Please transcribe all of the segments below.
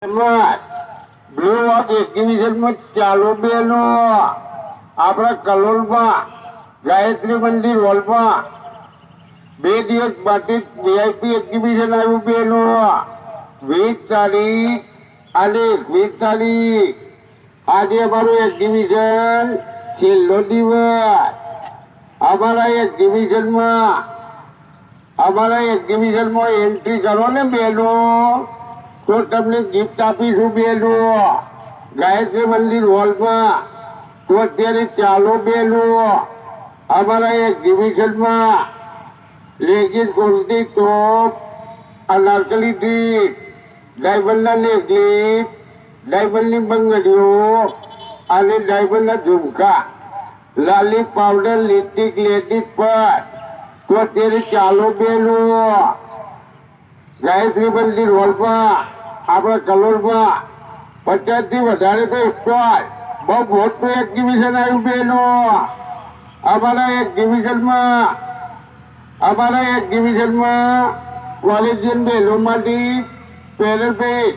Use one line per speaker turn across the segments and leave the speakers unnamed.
Blue walk એક્ઝિબિશનમાં ચાલુ બેનો આપણા કલોલમાં ગાયત્રી મંદિર હોલમાં 2 દિવસ માટે વીઆઈપી એક્ઝિબિશન આવ્યું બેનો 20 તારીખ અને 21 તારીખ આજે અમારું એક્ઝિબિશન છેલ્લો દિવસ. અમારા એક્ઝિબિશનમાં એન્ટ્રી કરો ને બેનો તો તમને ગિફ્ટ આપીશું બેનો ગાયત્રી મંદિર હોલમાં. તો અત્યારે ચાલો બેનો અમારા એક્ઝિબિશનમાં લેગીસ ગોલ્ડી ટોપ, અનારકલી ડ્રેસ, ડાયમંડના નેકલેસ, ડાયમંડની બંગડીઓ અને ડાયમંડના ઝુમકા, લાલી પાવડર, લિપસ્ટિક, લેડીઝ પર્સ. તો અત્યારે ચાલો બેનો ગાયત્રી મંદિર હોલમાં આપણા કલોલમાં 50 થી વધારે તો સ્ટોલ. બહુ મોટું એક્ઝિબિશન આવ્યું બેનો અમારા એક્ઝિબિશનમાં કોલેજિયન બહેનોમાંથી પેનલ પેજ,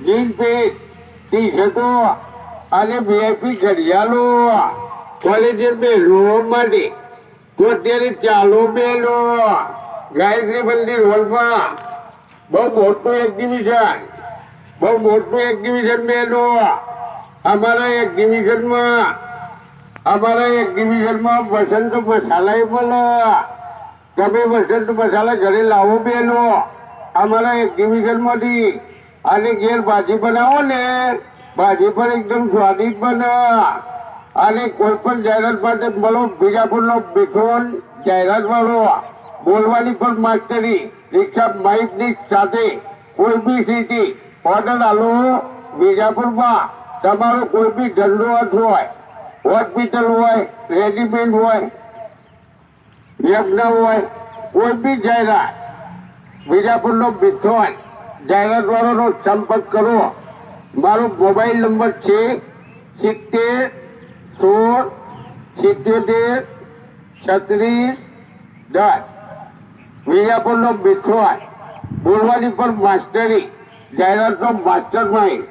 જીન પેજ, ટી શર્ટો અને વીઆઈપી ઘડિયાળો કોલેજિયન બહેનો માટે. તો અત્યારે ચાલો બેનો ગાયત્રી મંદિર હોલમાં બહુ મોટું એક્ઝિબિશન બેનો અમારા એક્ઝિબિશનમાં વસંત મસાલા મળે. તમે વસંત મસાલા ઘરે લાવો બેનો અમારા એક્ઝિબિશનમાંથી. અને ઘેર ભાજી બનાવો ને, ભાજી પણ એકદમ સ્વાદિષ્ટ બને. અને કોઈ પણ જાહેરાત માટે બોલો બીજાપુરનો બિથોન જાહેરાત વાળો. બોલવાની પણ માસ્ટરી, રિક્ષા માઇકની સાથે કોઈ બી સિટી ઓર્ડર આલો. બીજાપુરમાં તમારો કોઈ બી ધંધો હોય, હોસ્પિટલ હોય, રેડીમેડ હોય, યજ્ઞ હોય, કોઈ બી જાહેરાત બીજાપુરનો બિથોન જાહેરાત વાળાનો સંપર્ક કરો. મારો મોબાઈલ નંબર છે 70-16-77-36-10. વિજાપુરનો બિથોન. બોલવાની પણ માસ્ટરી, જાહેરાતનો માસ્ટર માઇન્ડ.